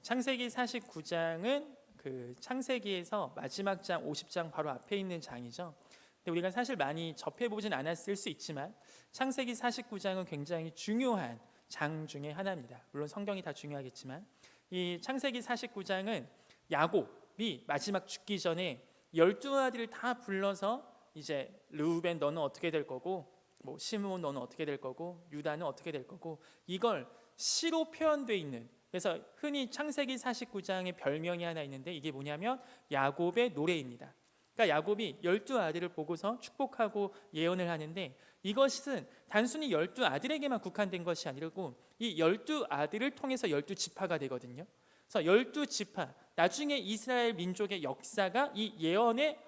창세기 49장은 그 창세기에서 마지막 장 50장 바로 앞에 있는 장이죠. 근데 우리가 사실 많이 접해보진 않았을 수 있지만 창세기 49장은 굉장히 중요한 장 중에 하나입니다. 물론 성경이 다 중요하겠지만 이 창세기 49장은 야곱이 마지막 죽기 전에 12아들을 다 불러서 이제 르우벤 너는 어떻게 될 거고, 뭐 시므온 너는 어떻게 될 거고, 유다는 어떻게 될 거고, 이걸 시로 표현되어 있는, 그래서 흔히 창세기 49장의 별명이 하나 있는데 이게 뭐냐면 야곱의 노래입니다. 그러니까 야곱이 12아들을 보고서 축복하고 예언을 하는데 이것은 단순히 12아들에게만 국한된 것이 아니고 이 12아들을 통해서 12지파가 되거든요. 그래서 12지파, 나중에 이스라엘 민족의 역사가 이 예언에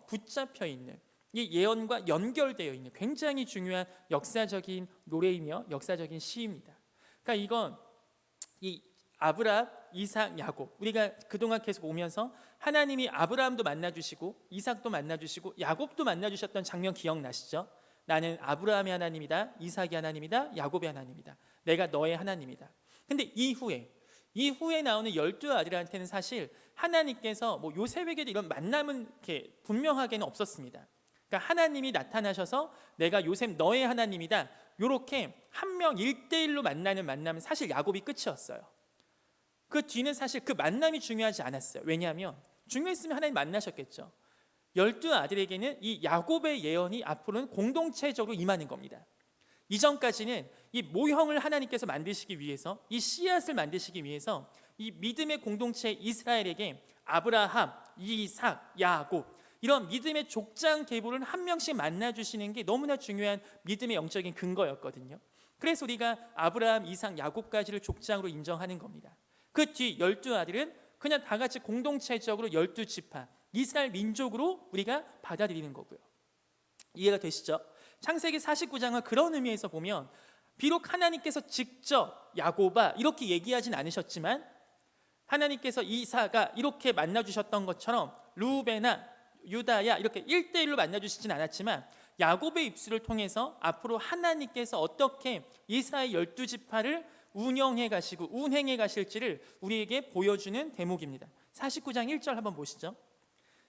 붙잡혀 있는, 이 예언과 연결되어 있는 굉장히 중요한 역사적인 노래이며 역사적인 시입니다. 그러니까 이건 이 아브라함, 이삭, 야곱, 우리가 그동안 계속 오면서 하나님이 아브라함도 만나주시고 이삭도 만나주시고 야곱도 만나주셨던 장면 기억나시죠? 나는 아브라함의 하나님이다, 이삭의 하나님이다, 야곱의 하나님이다, 내가 너의 하나님이다. 근데 이후에 나오는 12아들한테는 사실 하나님께서 뭐 요셉에게도 이런 만남은 이렇게 분명하게는 없었습니다. 그러니까 하나님이 나타나셔서 내가 요셉 너의 하나님이다, 이렇게 한 명 1대1로 만나는 만남은 사실 야곱이 끝이었어요. 그 뒤는 사실 그 만남이 중요하지 않았어요. 왜냐하면 중요했으면 하나님 만나셨겠죠. 12아들에게는 이 야곱의 예언이 앞으로는 공동체적으로 임하는 겁니다. 이전까지는 이 모형을 하나님께서 만드시기 위해서, 이 씨앗을 만드시기 위해서 이 믿음의 공동체 이스라엘에게 아브라함, 이삭, 야곱, 이런 믿음의 족장 계보를 한 명씩 만나주시는 게 너무나 중요한 믿음의 영적인 근거였거든요. 그래서 우리가 아브라함, 이삭, 야곱까지를 족장으로 인정하는 겁니다. 그 뒤 12아들은 그냥 다 같이 공동체적으로 12지파, 이스라엘 민족으로 우리가 받아들이는 거고요. 이해가 되시죠? 창세기 49장은 그런 의미에서 보면 비록 하나님께서 직접 야곱아 이렇게 얘기하진 않으셨지만 하나님께서 이삭아 이렇게 만나주셨던 것처럼 루벤아 유다야 이렇게 1대1로 만나주시진 않았지만 야곱의 입술을 통해서 앞으로 하나님께서 어떻게 이스라엘 12지파를 운영해 가시고 운행해 가실지를 우리에게 보여주는 대목입니다. 49장 1절 한번 보시죠.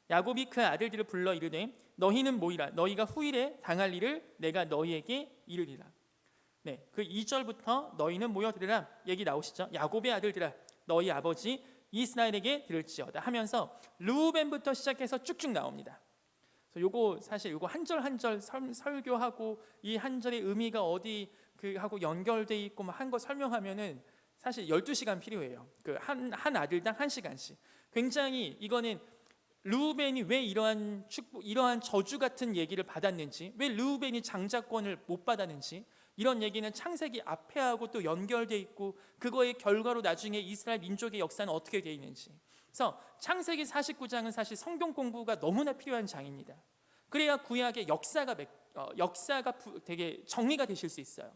야곱이 그 아들들을 불러 이르되 너희는 모이라, 너희가 후일에 당할 일을 내가 너희에게 이르리라. 네, 그 2절부터 너희는 모여들으라 얘기 나오시죠. 야곱의 아들들아 너희 아버지 이스라엘에게 들을지어다 하면서 르우벤부터 시작해서 쭉쭉 나옵니다. 그래서 요거 사실 요거 한 절 한 절 설교하고 이 한 절의 의미가 어디 그 하고 연결돼 있고 뭐 한 거 설명하면은 사실 12시간 필요해요. 그 한 아들당 1시간씩. 굉장히 이거는 르우벤이 왜 이러한 축복, 이러한 저주 같은 얘기를 받았는지, 왜 르우벤이 장자권을 못 받았는지, 이런 얘기는 창세기 앞에 하고 또 연결돼 있고 그거의 결과로 나중에 이스라엘 민족의 역사는 어떻게 되어 있는지. 그래서 창세기 49장은 사실 성경 공부가 너무나 필요한 장입니다. 그래야 구약의 역사가 되게 정리가 되실 수 있어요.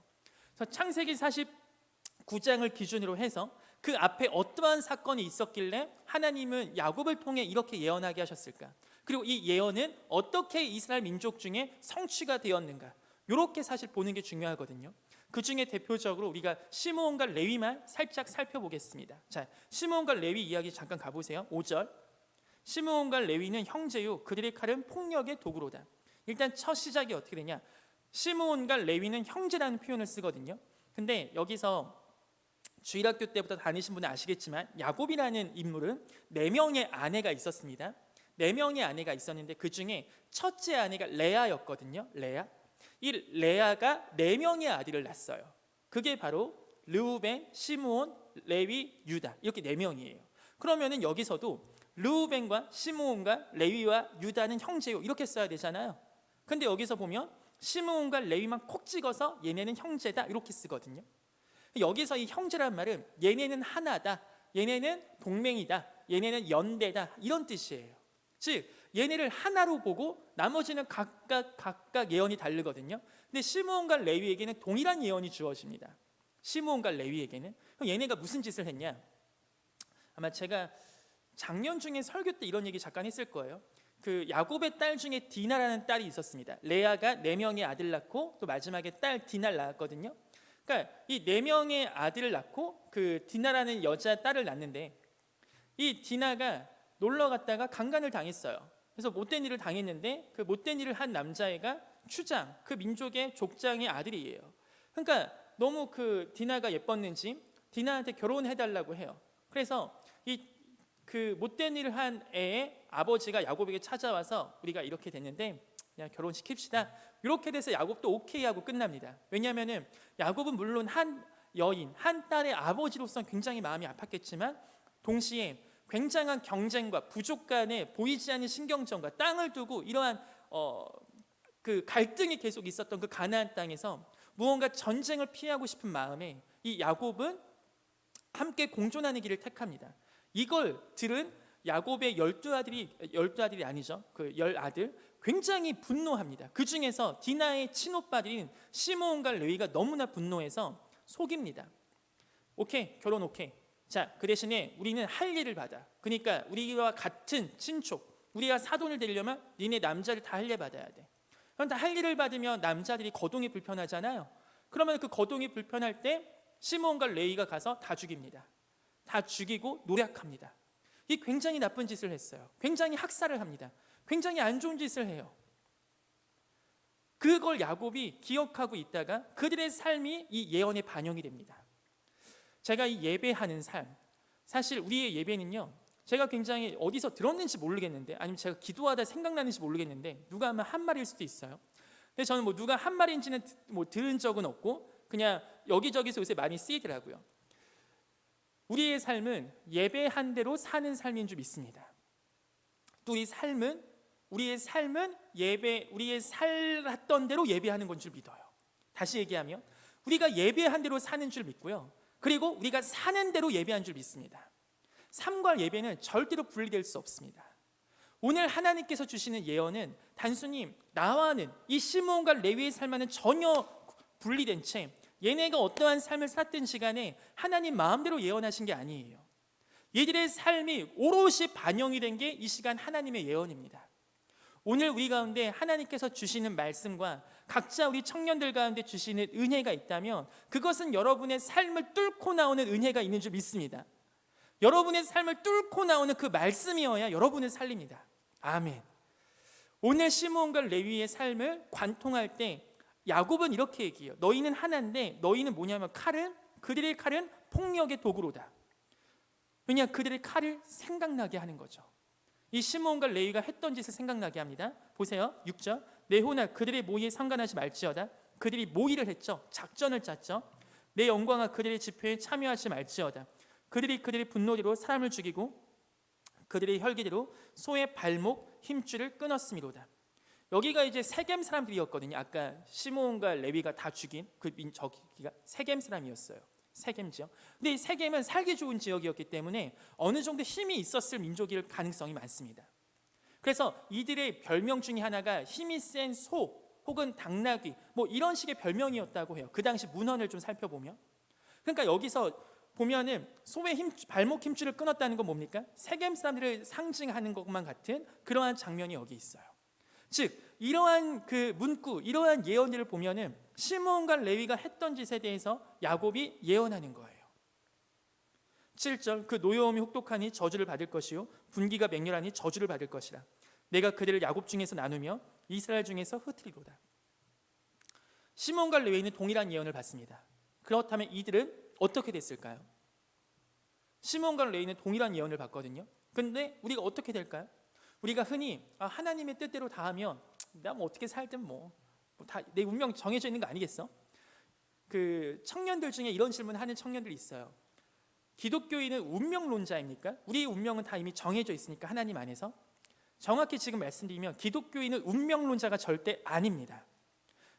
그래서 창세기 49장을 기준으로 해서 그 앞에 어떠한 사건이 있었길래 하나님은 야곱을 통해 이렇게 예언하게 하셨을까? 그리고 이 예언은 어떻게 이스라엘 민족 중에 성취가 되었는가? 이렇게 사실 보는 게 중요하거든요. 그 중에 대표적으로 우리가 시므온과 레위만 살짝 살펴보겠습니다. 자, 시므온과 레위 이야기 잠깐 가보세요. 5절. 시므온과 레위는 형제요 그들의 칼은 폭력의 도구로다. 일단 첫 시작이 어떻게 되냐? 시므온과 레위는 형제라는 표현을 쓰거든요. 근데 여기서 주일학교 때부터 다니신 분은 아시겠지만 야곱이라는 인물은 4명의 아내가 있었습니다. 4명의 아내가 있었는데 그 중에 첫째 아내가 레아였거든요. 이 레아가 4명의 아들을 낳았어요. 그게 바로 르우벤, 시므온, 레위, 유다, 이렇게 4명이에요. 그러면은 여기서도 르우벤과 시므온과 레위와 유다는 형제요 이렇게 써야 되잖아요. 근데 여기서 보면 시므온과 레위만 콕 찍어서 얘네는 형제다 이렇게 쓰거든요. 여기서 이 형제란 말은 얘네는 하나다, 얘네는 동맹이다, 얘네는 연대다 이런 뜻이에요. 즉 얘네를 하나로 보고 나머지는 각각 예언이 다르거든요. 근데 시므온과 레위에게는 동일한 예언이 주어집니다. 시므온과 레위에게는. 그럼 얘네가 무슨 짓을 했냐? 아마 제가 작년 중에 설교 때 이런 얘기 잠깐 했을 거예요. 그 야곱의 딸 중에 디나라는 딸이 있었습니다. 레아가 4명의 아들 낳고 또 마지막에 딸 디나를 낳았거든요. 그러니까 이 4명의 아들을 낳고 그 디나라는 여자 딸을 낳는데, 이 디나가 놀러 갔다가 강간을 당했어요. 그래서 못된 일을 당했는데 그 못된 일을 한 남자애가 추장, 그 민족의 족장의 아들이에요. 그러니까 너무 그 디나가 예뻤는지 디나한테 결혼해달라고 해요. 그래서 이 그 못된 일을 한 애의 아버지가 야곱에게 찾아와서 우리가 이렇게 됐는데 그냥 결혼시킵시다. 이렇게 돼서 야곱도 오케이 하고 끝납니다. 왜냐하면은 야곱은 물론 한 여인, 한 딸의 아버지로서는 굉장히 마음이 아팠겠지만 동시에 굉장한 경쟁과 부족 간의 보이지 않는 신경전과 땅을 두고 이러한 그 갈등이 계속 있었던 그 가나안 땅에서 무언가 전쟁을 피하고 싶은 마음에 이 야곱은 함께 공존하는 길을 택합니다. 이걸 들은 야곱의 12아들이 아니죠. 그 10아들 굉장히 분노합니다. 그 중에서 디나의 친오빠들인 시므온과 레위가 너무나 분노해서 속입니다. 오케이, 결혼 오케이. 자, 그 대신에 우리는 할 일을 받아. 그러니까 우리와 같은 친족, 우리가 사돈을 되려면 니네 남자를 다 할례 받아야 돼. 그런데 할 일을 받으면 남자들이 거동이 불편하잖아요. 그러면 그 거동이 불편할 때 시므온과 레위가 가서 다 죽입니다. 다 죽이고 노략합니다. 이 굉장히 나쁜 짓을 했어요. 굉장히 학살을 합니다. 굉장히 안 좋은 짓을 해요. 그걸 야곱이 기억하고 있다가 그들의 삶이 이 예언에 반영이 됩니다. 제가 이 예배하는 삶, 사실 우리의 예배는요, 제가 굉장히 어디서 들었는지 모르겠는데, 아니면 제가 기도하다 생각나는지 모르겠는데 누가 하면 한 말일 수도 있어요. 근데 저는 뭐 누가 한 말인지는 들은 적은 없고 그냥 여기저기서 요새 많이 쓰이더라고요. 우리의 삶은 예배한 대로 사는 삶인 줄 믿습니다. 또 우리의 삶은 우리의 살았던 대로 예배하는 건 줄 믿어요. 다시 얘기하면 우리가 예배한 대로 사는 줄 믿고요. 그리고 우리가 사는 대로 예배한 줄 믿습니다. 삶과 예배는 절대로 분리될 수 없습니다. 오늘 하나님께서 주시는 예언은 단순히 나와는 이 시므온과 레위의 삶과는 전혀 분리된 채 얘네가 어떠한 삶을 살았던 시간에 하나님 마음대로 예언하신 게 아니에요. 얘들의 삶이 오롯이 반영이 된 게 이 시간 하나님의 예언입니다. 오늘 우리 가운데 하나님께서 주시는 말씀과 각자 우리 청년들 가운데 주시는 은혜가 있다면 그것은 여러분의 삶을 뚫고 나오는 은혜가 있는 줄 믿습니다. 여러분의 삶을 뚫고 나오는 그 말씀이어야 여러분을 살립니다. 아멘. 오늘 시므온과 레위의 삶을 관통할 때 야곱은 이렇게 얘기해요. 너희는 하나인데 너희는 뭐냐면 그들의 칼은 폭력의 도구로다. 왜냐, 그들의 칼을 생각나게 하는 거죠. 이 시므온과 레위가 했던 짓을 생각나게 합니다. 보세요. 6절. 내 혼아 그들의 모의에 상관하지 말지어다. 그들이 모의를 했죠. 작전을 짰죠. 내 영광아 그들의 집회에 참여하지 말지어다. 그들의 분노대로 사람을 죽이고 그들의 혈기대로 소의 발목 힘줄을 끊었음이로다. 여기가 이제 세겜 사람들이었거든요. 아까 시므온과 레위가 다 죽인 저기가 세겜 사람이었어요. 세겜 지역. 근데 이 세겜은 살기 좋은 지역이었기 때문에 어느 정도 힘이 있었을 민족일 가능성이 많습니다. 그래서 이들의 별명 중에 하나가 힘이 센 소 혹은 당나귀 뭐 이런 식의 별명이었다고 해요. 그 당시 문헌을 좀 살펴보면. 그러니까 여기서 보면은 소의 발목 힘줄을 끊었다는 건 뭡니까? 세겜 사람들을 상징하는 것만 같은 그러한 장면이 여기 있어요. 즉 이러한 그 문구, 이러한 예언들을 보면은 시므온과 레위가 했던 짓에 대해서 야곱이 예언하는 거예요. 7절. 그 노여움이 혹독하니 저주를 받을 것이요 분기가 맹렬하니 저주를 받을 것이라. 내가 그들을 야곱 중에서 나누며 이스라엘 중에서 흩으리로다. 시므온과 레위는 동일한 예언을 받습니다. 그렇다면 이들은 어떻게 됐을까요? 시므온과 레위는 동일한 예언을 받거든요. 근데 우리가 어떻게 될까요? 우리가 흔히 하나님의 뜻대로 다 하면 나 뭐 어떻게 살든 뭐 다 내 운명 정해져 있는 거 아니겠어? 그 청년들 중에 이런 질문을 하는 청년들이 있어요. 기독교인은 운명론자입니까? 우리의 운명은 다 이미 정해져 있으니까 하나님 안에서. 정확히 지금 말씀드리면 기독교인은 운명론자가 절대 아닙니다.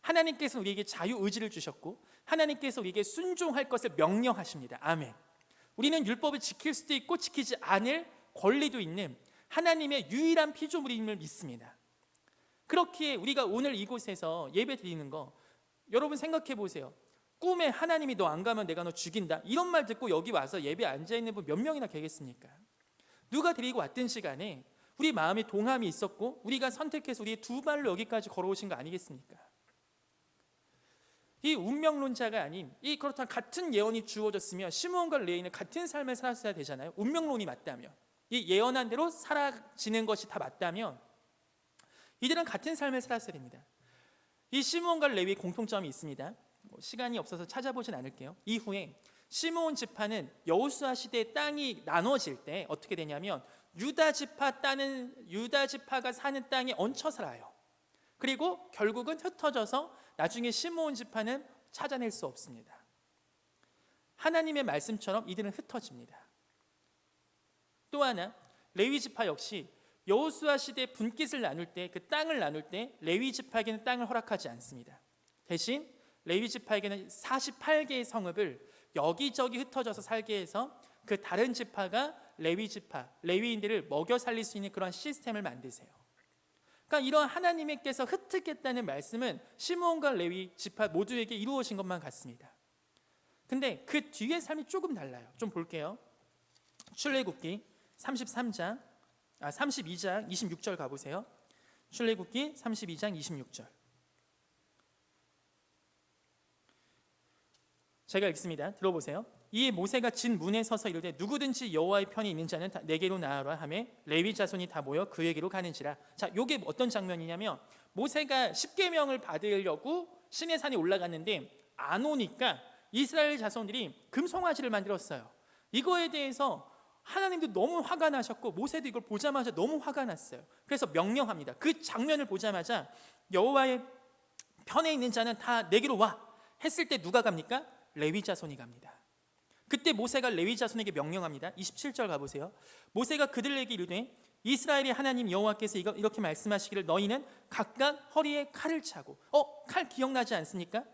하나님께서 우리에게 자유의지를 주셨고 하나님께서 우리에게 순종할 것을 명령하십니다. 아멘. 우리는 율법을 지킬 수도 있고 지키지 않을 권리도 있는 하나님의 유일한 피조물임을 믿습니다. 그렇기에 우리가 오늘 이곳에서 예배 드리는 거 여러분 생각해 보세요. 꿈에 하나님이 너 안 가면 내가 너 죽인다 이런 말 듣고 여기 와서 예배 앉아있는 분 몇 명이나 계겠습니까? 누가 드리고 왔던 시간에 우리 마음에 동함이 있었고 우리가 선택해서 우리의 두 발로 여기까지 걸어오신 거 아니겠습니까? 이 운명론자가 아닌 이 그렇다면 같은 예언이 주어졌으면 시므온과 레위는 같은 삶을 살았어야 되잖아요. 운명론이 맞다면, 이 예언한 대로 사라지는 것이 다 맞다면 이들은 같은 삶을 살았어야 됩니다. 이 시므온과 레위의 공통점이 있습니다. 시간이 없어서 찾아보진 않을게요. 이후에 시므온 지파는 여호수아 시대에 땅이 나눠질 때 어떻게 되냐면 유다 지파가 사는 땅에 얹혀 살아요. 그리고 결국은 흩어져서 나중에 시므온 지파는 찾아낼 수 없습니다. 하나님의 말씀처럼 이들은 흩어집니다. 또 하나, 레위 지파 역시 여호수아 시대 분깃을 나눌 때, 그 땅을 나눌 때 레위 지파에게는 땅을 허락하지 않습니다. 대신 레위 지파에게는 48개의 성읍을 여기저기 흩어져서 살게 해서 그 다른 지파가 레위 지파, 레위인들을 먹여 살릴 수 있는 그런 시스템을 만드세요. 그러니까 이런 하나님께서 흩트겠다는 말씀은 시므온과 레위 지파 모두에게 이루어진 것만 같습니다. 근데 그 뒤의 삶이 조금 달라요. 좀 볼게요. 출애굽기 32장 26절 가보세요. 출애굽기 32장 26절. 제가 읽습니다. 들어보세요. 이에 모세가 진 문에 서서 이르되 누구든지 여호와의 편에 있는 자는 다 내게로 나아라 하며 레위 자손이 다 모여 그에게로 가는지라. 자, 요게 어떤 장면이냐면 모세가 십계명을 받으려고 시내 산에 올라갔는데 안 오니까 이스라엘 자손들이 금송아지를 만들었어요. 이거에 대해서 하나님도 너무 화가 나셨고 모세도 이걸 보자마자 너무 화가 났어요. 그래서 명령합니다. 그 장면을 보자마자 여호와의 편에 있는 자는 다 내게로 와 했을 때 누가 갑니까? 레위 자손이 갑니다. 그때 모세가 레위 자손에게 명령합니다. 27절 가보세요. 모세가 그들에게 이르되 이스라엘의 하나님 여호와께서 이렇게 말씀하시기를 너희는 각각 허리에 칼을 차고, 칼 기억나지 않습니까?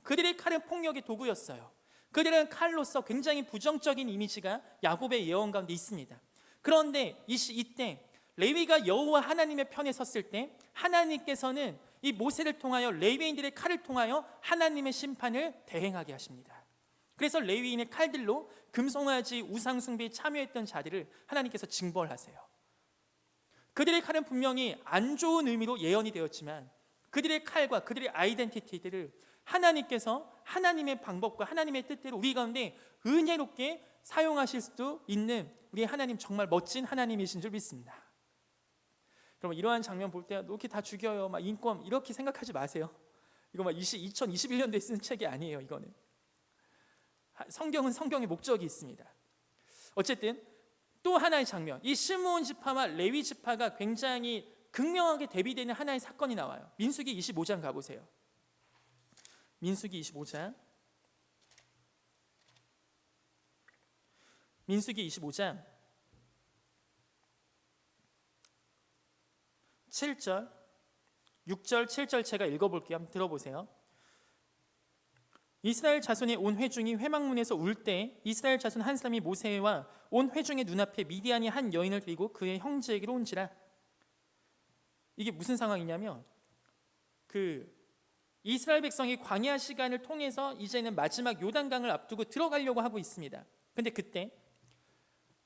그들의 칼은 폭력의 도구였어요. 그들은 칼로서 굉장히 부정적인 이미지가 야곱의 예언 가운데 있습니다. 그런데 이때 레위가 여호와 하나님의 편에 섰을 때 하나님께서는 이 모세를 통하여 레위인들의 칼을 통하여 하나님의 심판을 대행하게 하십니다. 그래서 레위인의 칼들로 금송아지 우상 숭배에 참여했던 자들을 하나님께서 징벌하세요. 그들의 칼은 분명히 안 좋은 의미로 예언이 되었지만 그들의 칼과 그들의 아이덴티티들을 하나님께서 하나님의 방법과 하나님의 뜻대로 우리 가운데 은혜롭게 사용하실 수도 있는 우리 하나님, 정말 멋진 하나님이신 줄 믿습니다. 그럼 이러한 장면 볼 때 이렇게 다 죽여요, 막 인권 이렇게 생각하지 마세요. 이거 막 2021년도에 쓴 책이 아니에요. 이거는 성경은 성경의 목적이 있습니다. 어쨌든 또 하나의 장면, 이 시므온 지파와 레위 지파가 굉장히 극명하게 대비되는 하나의 사건이 나와요. 민수기 25장 가보세요. 민수기 25장 7절 6절 7절 제가 읽어볼게요. 한번 들어보세요. 이스라엘 자손의 온 회중이 회막문에서 울 때 이스라엘 자손 한 사람이 모세와 온 회중의 눈앞에 미디안이 한 여인을 데리고 그의 형제에게로 온지라. 이게 무슨 상황이냐면 이스라엘 백성이 광야 시간을 통해서 이제는 마지막 요단강을 앞두고 들어가려고 하고 있습니다. 근데 그때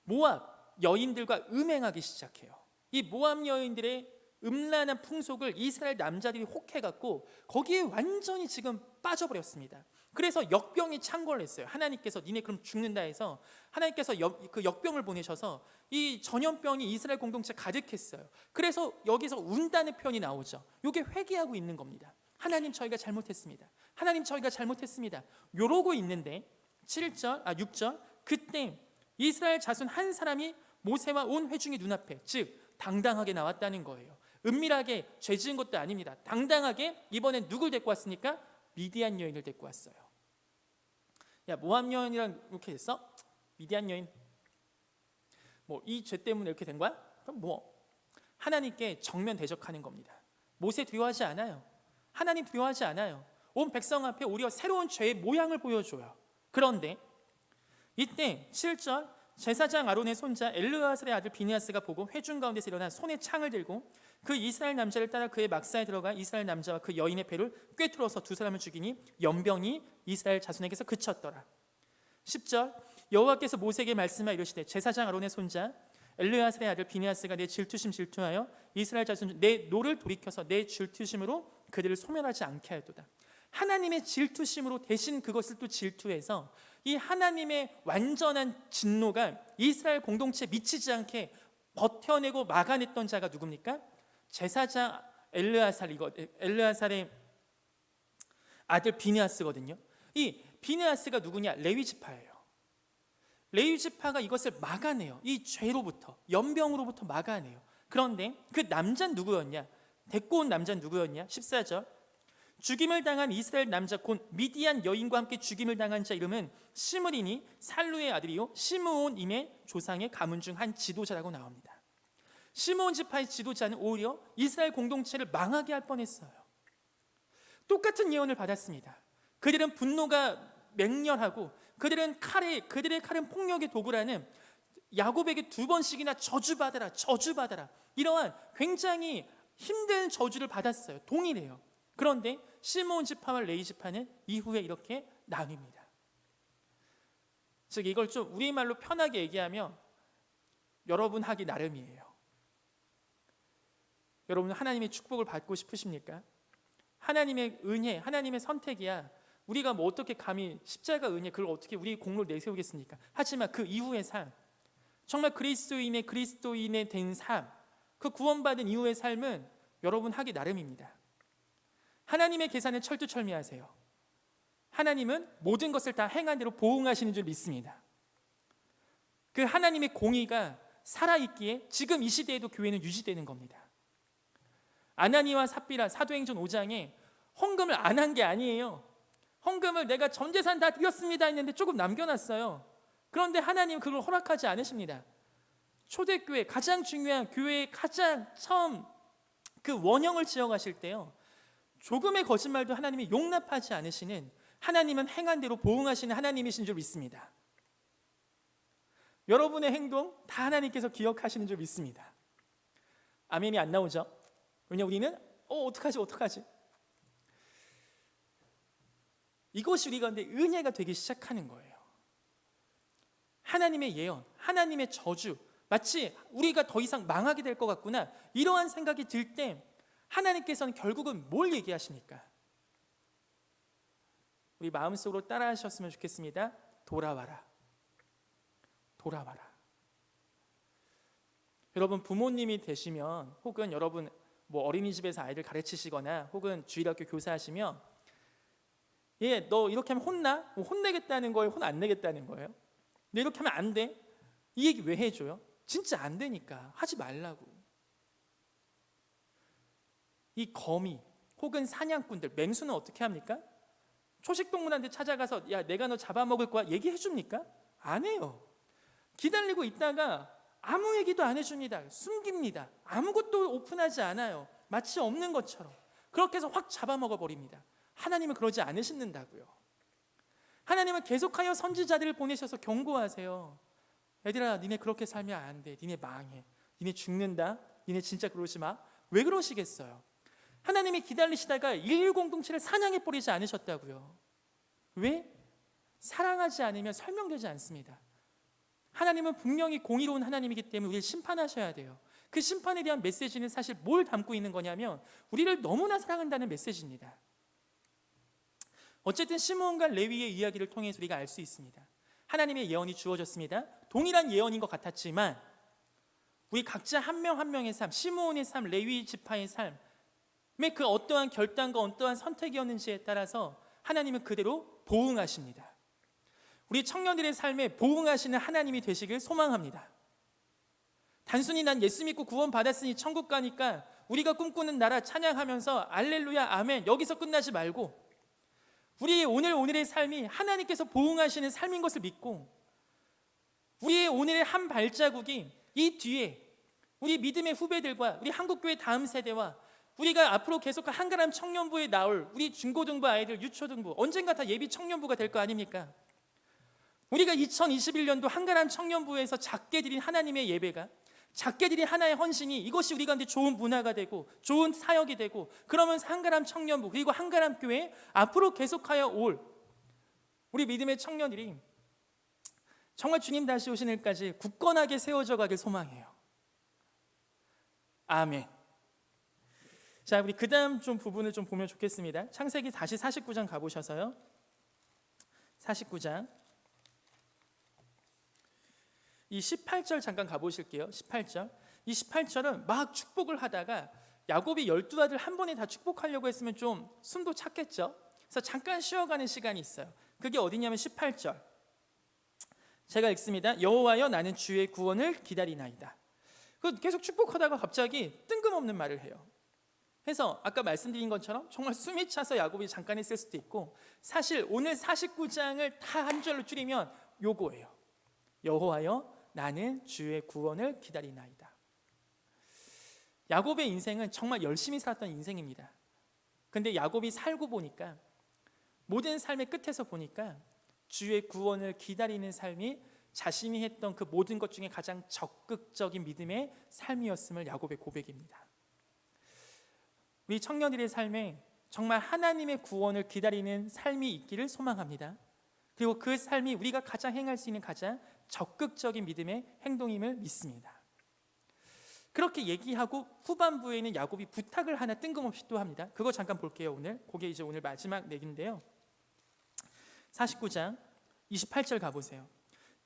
모압 여인들과 음행하기 시작해요. 이 모압 여인들의 음란한 풍속을 이스라엘 남자들이 혹해갖고 거기에 완전히 지금 빠져버렸습니다. 그래서 역병이 창궐을 했어요. 하나님께서 니네 그럼 죽는다 해서 하나님께서 그 역병을 보내셔서 이 전염병이 이스라엘 공동체 가득했어요. 그래서 여기서 운다는 표현이 나오죠. 이게 회개하고 있는 겁니다. 하나님 저희가 잘못했습니다. 하나님 저희가 잘못했습니다. 요러고 있는데 6절 그때 이스라엘 자손 한 사람이 모세와 온 회중의 눈앞에, 즉 당당하게 나왔다는 거예요. 은밀하게 죄 지은 것도 아닙니다. 당당하게 이번엔 누굴 데리고 왔습니까? 미디안 여인을 데리고 왔어요. 야, 모압 여인이랑 이렇게 됐어? 미디안 여인 뭐 이 죄 때문에 이렇게 된 거야? 그럼 하나님께 정면 대적하는 겁니다. 모세 두려워하지 않아요. 하나님 두려워하지 않아요. 온 백성 앞에 오히려 새로운 죄의 모양을 보여줘요. 그런데 이때 7절 제사장 아론의 손자 엘르아살의 아들 비느하스가 보고 회중 가운데서 일어나 손에 창을 들고 그 이스라엘 남자를 따라 그의 막사에 들어가 이스라엘 남자와 그 여인의 배를 꿰뚫어서 두 사람을 죽이니 연병이 이스라엘 자손에게서 그쳤더라. 10절 여호와께서 모세에게 말씀하여 이르시되 제사장 아론의 손자 엘르아살의 아들 비느하스가 내 질투심 질투하여 이스라엘 자손 내 노를 돌이켜서 내 질투심으로 그들을 소멸하지 않게 하였도다. 하나님의 질투심으로 대신 그것을 또 질투해서 이 하나님의 완전한 진노가 이스라엘 공동체에 미치지 않게 버텨내고 막아냈던 자가 누굽니까? 제사장 엘르아살의 아들 비느하스거든요. 이 비느하스가 누구냐? 레위 지파예요. 레위 지파가 이것을 막아내요. 이 죄로부터, 연병으로부터 막아내요. 그런데 그 남자는 누구였냐? 데리고 온 남자는 누구였냐? 14절, 죽임을 당한 이스라엘 남자 곧 미디안 여인과 함께 죽임을 당한 자 이름은 시므리니 살루의 아들이요 시므온임의 조상의 가문 중 한 지도자라고 나옵니다. 시므온 지파의 지도자는 오히려 이스라엘 공동체를 망하게 할 뻔했어요. 똑같은 예언을 받았습니다. 그들은 분노가 맹렬하고 그들의 칼은 폭력의 도구라는 야곱에게 2번씩이나 저주받아라 저주받아라 이러한 굉장히 힘든 저주를 받았어요. 동일해요. 그런데 시므온 지파와 레위 지파는 이후에 이렇게 나뉩니다. 즉 이걸 좀 우리말로 편하게 얘기하면 여러분 하기 나름이에요. 여러분 하나님의 축복을 받고 싶으십니까? 하나님의 은혜, 하나님의 선택이야. 우리가 뭐 어떻게 감히 십자가 은혜 그걸 어떻게 우리 공로를 내세우겠습니까? 하지만 그 이후의 삶, 정말 그리스도인의 된 삶, 그 구원받은 이후의 삶은 여러분 하기 나름입니다. 하나님의 계산을 철두철미하세요. 하나님은 모든 것을 다 행한 대로 보응하시는 줄 믿습니다. 그 하나님의 공의가 살아있기에 지금 이 시대에도 교회는 유지되는 겁니다. 아나니와 삽비라 사도행전 5장에 헌금을 안 한 게 아니에요. 헌금을 내가 전 재산 다 드렸습니다 했는데 조금 남겨놨어요. 그런데 하나님은 그걸 허락하지 않으십니다. 초대교회 가장 중요한 교회의 가장 처음 그 원형을 지어가실 때요, 조금의 거짓말도 하나님이 용납하지 않으시는, 하나님은 행한 대로 보응하시는 하나님이신 줄 믿습니다. 여러분의 행동 다 하나님께서 기억하시는 줄 믿습니다. 아멘이 안 나오죠? 왜냐 우리는 어떡하지? 이것이 우리 가운데 은혜가 되기 시작하는 거예요. 하나님의 예언, 하나님의 저주, 마치 우리가 더 이상 망하게 될 것 같구나, 이러한 생각이 들 때 하나님께서는 결국은 뭘 얘기하십니까? 우리 마음속으로 따라하셨으면 좋겠습니다. 돌아와라. 여러분 부모님이 되시면, 혹은 여러분 뭐 어린이집에서 아이들 가르치시거나 혹은 주일학교 교사하시면, 너 이렇게 하면 혼나? 혼내겠다는 거예요? 혼 안 내겠다는 거예요? 너 이렇게 하면 안 돼? 이 얘기 왜 해줘요? 진짜 안 되니까 하지 말라고. 이 거미 혹은 사냥꾼들, 맹수는 어떻게 합니까? 초식동물한테 찾아가서 야 내가 너 잡아먹을 거야 얘기해 줍니까? 안 해요. 기다리고 있다가 아무 얘기도 안 해줍니다. 숨깁니다. 아무것도 오픈하지 않아요. 마치 없는 것처럼 그렇게 해서 확 잡아먹어 버립니다. 하나님은 그러지 않으신다고요. 하나님은 계속하여 선지자들을 보내셔서 경고하세요. 얘들아, 니네 그렇게 살면 안 돼. 니네 망해. 니네 죽는다. 니네 진짜 그러지 마. 왜 그러시겠어요? 하나님이 기다리시다가 인류 공동체를 사냥해 버리지 않으셨다고요. 왜? 사랑하지 않으면 설명되지 않습니다. 하나님은 분명히 공의로운 하나님이기 때문에 우리를 심판하셔야 돼요. 그 심판에 대한 메시지는 사실 뭘 담고 있는 거냐면 우리를 너무나 사랑한다는 메시지입니다. 어쨌든 시므온과 레위의 이야기를 통해서 우리가 알 수 있습니다. 하나님의 예언이 주어졌습니다. 동일한 예언인 것 같았지만 우리 각자 한 명 한 명의 삶, 시므온의 삶, 레위 지파의 삶의 그 어떠한 결단과 어떠한 선택이었는지에 따라서 하나님은 그대로 보응하십니다. 우리 청년들의 삶에 보응하시는 하나님이 되시길 소망합니다. 단순히 난 예수 믿고 구원 받았으니 천국 가니까 우리가 꿈꾸는 나라 찬양하면서 알렐루야 아멘 여기서 끝나지 말고, 우리의 오늘의 삶이 하나님께서 보응하시는 삶인 것을 믿고, 우리의 오늘의 한 발자국이 이 뒤에 우리 믿음의 후배들과 우리 한국교회 다음 세대와 우리가 앞으로 계속할 한가람 청년부에 나올 우리 중고등부 아이들, 유초등부, 언젠가 다 예비 청년부가 될 거 아닙니까? 우리가 2021년도 한가람 청년부에서 작게 드린 하나님의 예배가, 작게 드린 하나의 헌신이, 이것이 우리 가운데 좋은 문화가 되고 좋은 사역이 되고, 그러면서 한가람 청년부 그리고 한가람 교회 앞으로 계속하여 올 우리 믿음의 청년들이 정말 주님 다시 오시는 날까지 굳건하게 세워져 가길 소망해요. 아멘. 자, 우리 그 다음 좀 부분을 좀 보면 좋겠습니다. 창세기 다시 49장 가보셔서요. 49장 이 18절 잠깐 가보실게요. 18절. 이 18절은 막 축복을 하다가 야곱이 12아들 한 번에 다 축복하려고 했으면 좀 숨도 찼겠죠. 그래서 잠깐 쉬어가는 시간이 있어요. 그게 어디냐면 18절. 제가 읽습니다. 여호와여 나는 주의 구원을 기다리나이다. 계속 축복하다가 갑자기 뜬금없는 말을 해요. 그래서 아까 말씀드린 것처럼 정말 숨이 차서 야곱이 잠깐 했을 수도 있고, 사실 오늘 49장을 다 한 절로 줄이면 요거예요. 여호와여 나는 주의 구원을 기다리나이다. 야곱의 인생은 정말 열심히 살았던 인생입니다. 근데 야곱이 살고 보니까, 모든 삶의 끝에서 보니까 주의 구원을 기다리는 삶이 자신이 했던 그 모든 것 중에 가장 적극적인 믿음의 삶이었음을 야곱의 고백입니다. 우리 청년들의 삶에 정말 하나님의 구원을 기다리는 삶이 있기를 소망합니다. 그리고 그 삶이 우리가 가장 행할 수 있는 가장 적극적인 믿음의 행동임을 믿습니다. 그렇게 얘기하고 후반부에는 야곱이 부탁을 하나 뜬금없이 또 합니다. 그거 잠깐 볼게요. 그게 이제 오늘 마지막 내기인데요. 49장 28절 가보세요.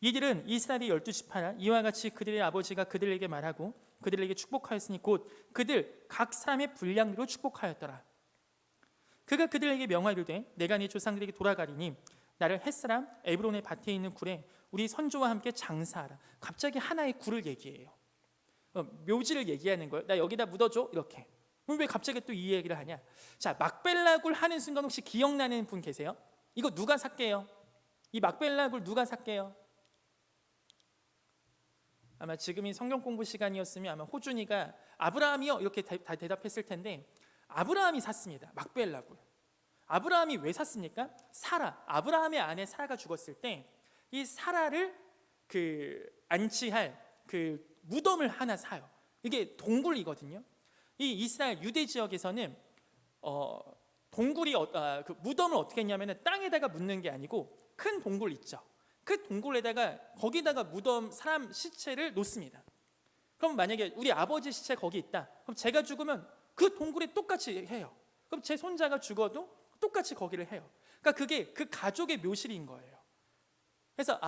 이들은 이스라엘의 12지파라 이와 같이 그들의 아버지가 그들에게 말하고 그들에게 축복하였으니 곧 그들 각 사람의 분량대로 축복하였더라. 그가 그들에게 명하이르되 내가 네 조상들에게 돌아가리니 나를 햇사람 에브론의 밭에 있는 굴에 우리 선조와 함께 장사하라. 갑자기 하나의 굴을 얘기해요. 묘지를 얘기하는 거예요. 나 여기다 묻어줘 이렇게. 왜 갑자기 또 이 얘기를 하냐. 자, 막벨라 굴 하는 순간 혹시 기억나는 분 계세요? 이거 누가 샀게요? 이 막벨라 굴 누가 샀게요? 아마 지금이 성경 공부 시간이었으면 아마 호준이가 아브라함이요 이렇게 다 대답했을 텐데, 아브라함이 샀습니다. 막벨라 굴. 아브라함이 왜 샀습니까? 사라, 아브라함의 아내 사라가 죽었을 때 이 사라를 안치할 무덤을 하나 사요. 이게 동굴이거든요. 이 이스라엘 유대 지역에서는 동굴이 무덤을 어떻게 했냐면 땅에다가 묻는 게 아니고 큰 동굴 있죠. 그 동굴에다가 거기다가 사람 시체를 놓습니다. 그럼 만약에 우리 아버지 시체 거기 있다. 그럼 제가 죽으면 그 동굴에 똑같이 해요. 그럼 제 손자가 죽어도 똑같이 거기를 해요. 그러니까 그게 그 가족의 묘실인 거예요. 그래서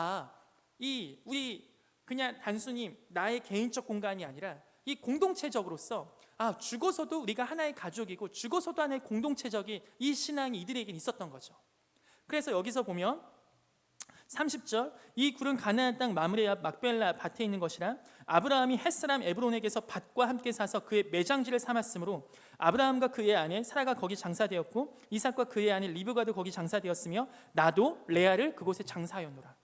우리 그냥 단순히 나의 개인적 공간이 아니라 이 공동체적으로서 죽어서도 우리가 하나의 가족이고 죽어서도 하나의 공동체적인 이 신앙이 이들에게 있었던 거죠. 그래서 여기서 보면 30절 이 굴은 가나안 땅 마므레 앞 막벨라 밭에 있는 것이라 아브라함이 햇사람 에브론에게서 밭과 함께 사서 그의 매장지를 삼았으므로 아브라함과 그의 아내 사라가 거기 장사되었고 이삭과 그의 아내 리브가도 거기 장사되었으며 나도 레아를 그곳에 장사하였노라.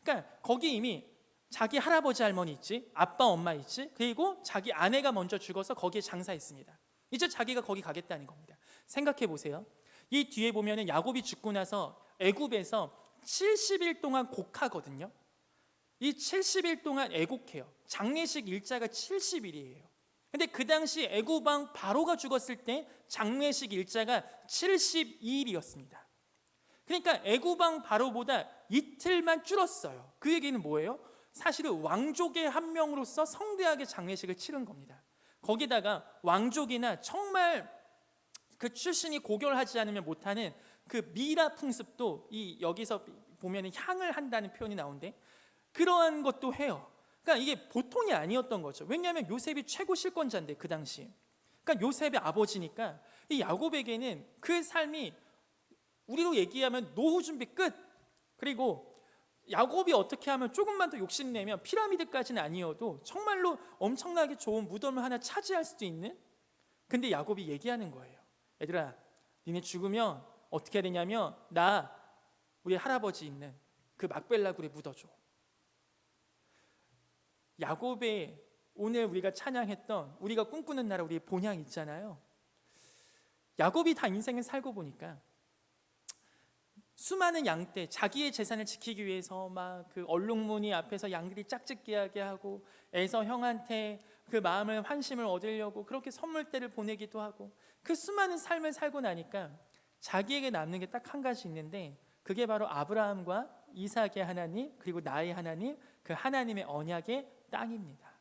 그러니까 거기 이미 자기 할아버지 할머니 있지, 아빠 엄마 있지, 그리고 자기 아내가 먼저 죽어서 거기에 장사했습니다. 이제 자기가 거기 가겠다는 겁니다. 생각해 보세요. 이 뒤에 보면은 야곱이 죽고 나서 애굽에서 70일 동안 곡하거든요. 이 70일 동안 애곡해요. 장례식 일자가 70일이에요. 근데 그 당시 애굽 왕 바로가 죽었을 때 장례식 일자가 72일이었습니다. 그러니까 애굽 왕 바로보다 이틀만 줄었어요. 그 얘기는 뭐예요? 사실은 왕족의 한 명으로서 성대하게 장례식을 치른 겁니다. 거기다가 왕족이나 정말 그 출신이 고결하지 않으면 못하는 그 미라 풍습도 여기서 보면 향을 한다는 표현이 나오는데 그러한 것도 해요. 그러니까 이게 보통이 아니었던 거죠. 왜냐하면 요셉이 최고 실권자인데 그 당시. 그러니까 요셉의 아버지니까 이 야곱에게는 그 삶이 우리로 얘기하면 노후 준비 끝. 그리고 야곱이 어떻게 하면 조금만 더 욕심내면 피라미드까지는 아니어도 정말로 엄청나게 좋은 무덤을 하나 차지할 수도 있는. 근데 야곱이 얘기하는 거예요. 얘들아, 니네 죽으면 어떻게 해야 되냐면 우리 할아버지 있는 그 막벨라 굴에 묻어줘. 야곱의 오늘 우리가 찬양했던 우리가 꿈꾸는 나라 우리의 본향 있잖아요. 야곱이 다 인생을 살고 보니까 수많은 양떼, 자기의 재산을 지키기 위해서 막 그 얼룩무늬 앞에서 양들이 짝짓기하게 하고 에서 형한테 그 마음을 환심을 얻으려고 그렇게 선물대를 보내기도 하고 그 수많은 삶을 살고 나니까 자기에게 남는 게 딱 한 가지 있는데 그게 바로 아브라함과 이삭의 하나님 그리고 나의 하나님 그 하나님의 언약의 땅입니다.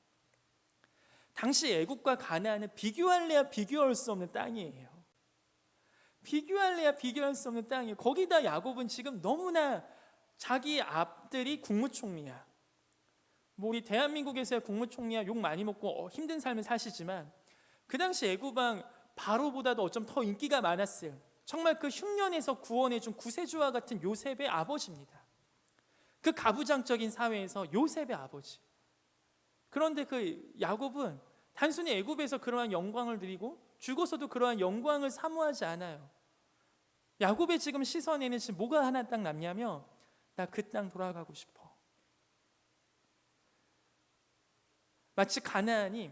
당시 애굽과 가나안은 비교할래야 비교할 수 없는 땅이에요. 비교할래야 비교할 수 없는 땅이에요. 거기다 야곱은 지금 너무나 자기 아들이 국무총리야. 뭐 우리 대한민국에서야 국무총리야 욕 많이 먹고 힘든 삶을 사시지만 그 당시 애굽 왕 바로보다도 어쩜 더 인기가 많았어요. 정말 그 흉년에서 구원해준 구세주와 같은 요셉의 아버지입니다. 그 가부장적인 사회에서 요셉의 아버지. 그런데 그 야곱은 단순히 애굽에서 그러한 영광을 누리고 죽어서도 그러한 영광을 사모하지 않아요. 야곱의 지금 시선에는 지금 뭐가 하나 딱 남냐면 나 그 땅 돌아가고 싶어. 마치 가나안이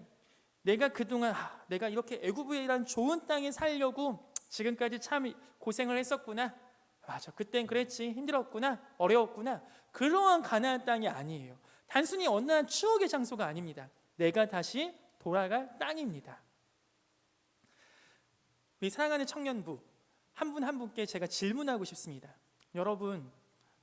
내가 그동안 내가 이렇게 애굽이란 좋은 땅에 살려고 지금까지 참 고생을 했었구나. 맞아, 그땐 그랬지. 힘들었구나. 어려웠구나. 그러한 가나안 땅이 아니에요. 단순히 어느 한 추억의 장소가 아닙니다. 내가 다시 돌아갈 땅입니다. 우리 사랑하는 청년부 한 분 한 분께 제가 질문하고 싶습니다.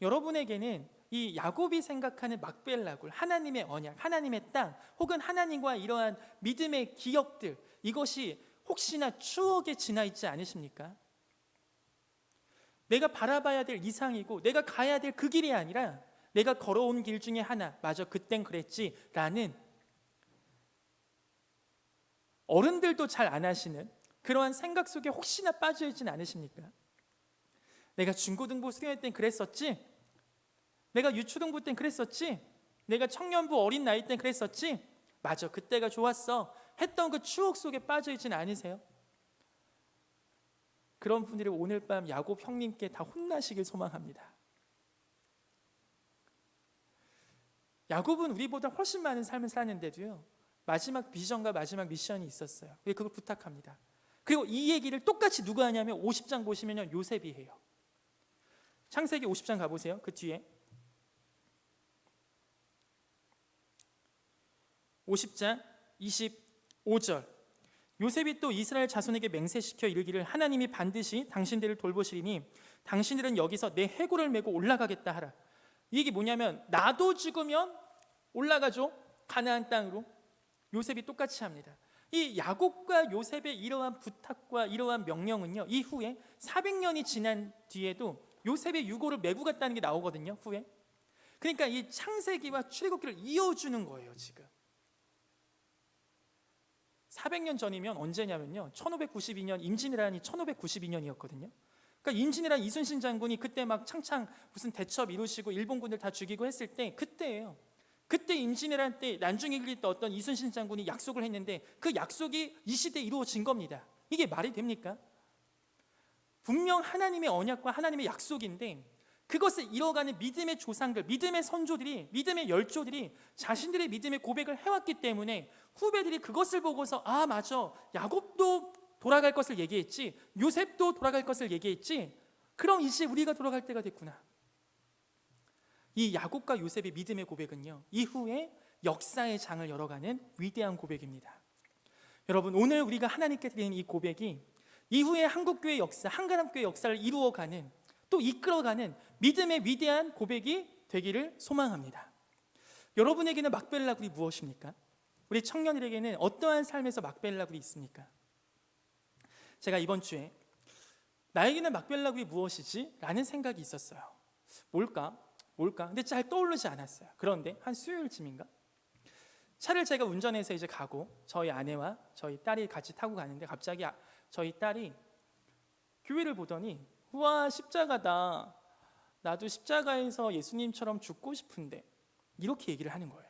여러분에게는 이 야곱이 생각하는 막벨라굴, 하나님의 언약, 하나님의 땅, 혹은 하나님과 이러한 믿음의 기억들, 이것이 혹시나 추억에 지나 있지 않으십니까? 내가 바라봐야 될 이상이고 내가 가야 될 그 길이 아니라 내가 걸어온 길 중에 하나, 맞아 그땐 그랬지 라는 어른들도 잘 안 하시는 그러한 생각 속에 혹시나 빠져 있지는 않으십니까? 내가 중고등부 수련회 땐 그랬었지? 내가 유초등부 땐 그랬었지? 내가 청년부 어린 나이 땐 그랬었지? 맞아 그때가 좋았어 했던 그 추억 속에 빠져 있지는 않으세요? 그런 분들이 오늘 밤 야곱 형님께 다 혼나시길 소망합니다. 야곱은 우리보다 훨씬 많은 삶을 사는데도요 마지막 비전과 마지막 미션이 있었어요. 그걸 부탁합니다. 그리고 이 얘기를 똑같이 누가 하냐면 50장 보시면요 요셉이 해요. 창세기 50장 가보세요. 그 뒤에 50장 25절 요셉이 또 이스라엘 자손에게 맹세시켜 이르기를 하나님이 반드시 당신들을 돌보시리니 당신들은 여기서 내 해골을 메고 올라가겠다 하라. 이 얘기 뭐냐면 나도 죽으면 올라가죠. 가나안 땅으로. 요셉이 똑같이 합니다. 이 야곱과 요셉의 이러한 부탁과 이러한 명령은요 이후에 400년이 지난 뒤에도 요셉의 유고를 메고 갔다는 게 나오거든요. 후에. 그러니까 이 창세기와 출애굽기를 이어주는 거예요. 지금 400년 전이면 언제냐면요 1592년 임진왜란이 1592년이었거든요. 그러니까 임진왜란 이순신 장군이 그때 막 창창 무슨 대첩 이루시고 일본군들 다 죽이고 했을 때 그때예요. 그때 임진왜란 때 난중일기 때 어떤 이순신 장군이 약속을 했는데 그 약속이 이 시대에 이루어진 겁니다. 이게 말이 됩니까? 분명 하나님의 언약과 하나님의 약속인데 그것을 이뤄가는 믿음의 조상들, 믿음의 선조들이, 믿음의 열조들이 자신들의 믿음의 고백을 해왔기 때문에 후배들이 그것을 보고서 아 맞아 야곱도 돌아갈 것을 얘기했지 요셉도 돌아갈 것을 얘기했지 그럼 이제 우리가 돌아갈 때가 됐구나. 이 야곱과 요셉의 믿음의 고백은요 이후에 역사의 장을 열어가는 위대한 고백입니다. 여러분 오늘 우리가 하나님께 드리는 이 고백이 이후에 한국교회 역사, 한가람교회 역사를 이루어가는 또 이끌어가는 믿음의 위대한 고백이 되기를 소망합니다. 여러분에게는 막벨라굴이 무엇입니까? 우리 청년들에게는 어떠한 삶에서 막벨라굴이 있습니까? 제가 이번 주에 나에게는 막벨라굴이 무엇이지? 라는 생각이 있었어요. 뭘까? 근데 잘 떠오르지 않았어요. 그런데 한 수요일쯤인가? 차를 제가 운전해서 이제 가고 저희 아내와 저희 딸이 같이 타고 가는데 갑자기 저희 딸이 교회를 보더니 우와 십자가다. 나도 십자가에서 예수님처럼 죽고 싶은데 이렇게 얘기를 하는 거예요.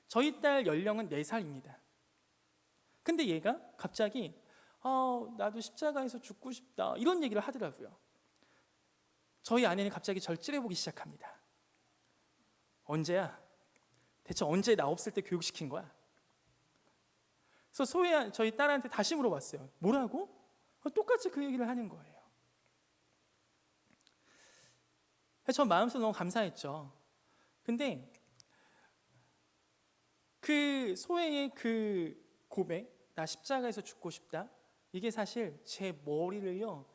저희 딸 연령은 4살입니다. 근데 얘가 갑자기 나도 십자가에서 죽고 싶다 이런 얘기를 하더라고요. 저희 아내는 갑자기 절 찌려보기 시작합니다. 언제야? 대체 언제 나 없을 때 교육시킨 거야? 그래서 저희 딸한테 다시 물어봤어요. 뭐라고? 똑같이 그 얘기를 하는 거예요. 저 마음속으로 너무 감사했죠. 근데 그 소혜의 그 고백, 나 십자가에서 죽고 싶다, 이게 사실 제 머리를요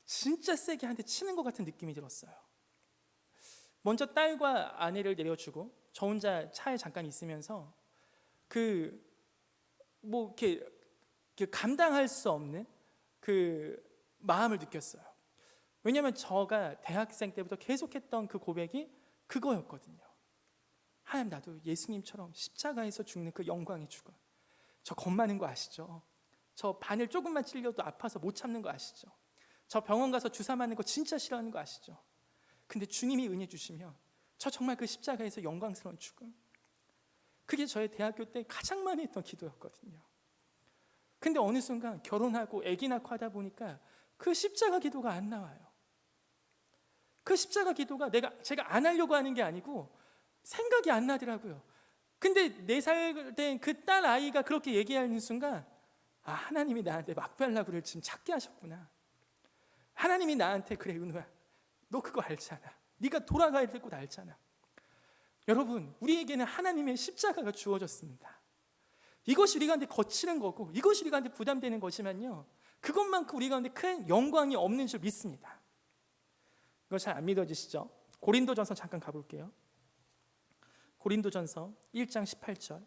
진짜 세게 한 대 치는 것 같은 느낌이 들었어요. 먼저 딸과 아내를 내려주고 저 혼자 차에 잠깐 있으면서 그 뭐 이렇게 감당할 수 없는 그 마음을 느꼈어요. 왜냐하면 제가 대학생 때부터 계속했던 그 고백이 그거였거든요. 하나님, 나도 예수님처럼 십자가에서 죽는 그 영광의 죽음. 저 겁 많은 거 아시죠? 저 바늘 조금만 찔려도 아파서 못 참는 거 아시죠? 저 병원 가서 주사 맞는 거 진짜 싫어하는 거 아시죠? 근데 주님이 은혜 주시면 저 정말 그 십자가에서 영광스러운 죽음, 그게 저의 대학교 때 가장 많이 했던 기도였거든요. 근데 어느 순간 결혼하고 아기 낳고 하다 보니까 그 십자가 기도가 안 나와요. 그 십자가 기도가 제가 안 하려고 하는 게 아니고 생각이 안 나더라고요. 근데 4살 된 그 딸 아이가 그렇게 얘기하는 순간, 아, 하나님이 나한테 막별라구를 지금 찾게 하셨구나. 하나님이 나한테, 그래 은우야, 너 그거 알잖아. 네가 돌아가야 될 것 알잖아. 여러분, 우리에게는 하나님의 십자가가 주어졌습니다. 이것이 우리 가운데 거치는 거고, 이것이 우리 가운데 부담되는 것이면요, 그것만큼 우리 가운데 큰 영광이 없는 줄 믿습니다. 이거 잘 안 믿어지시죠? 고린도전서 잠깐 가볼게요. 고린도전서 1장 18절.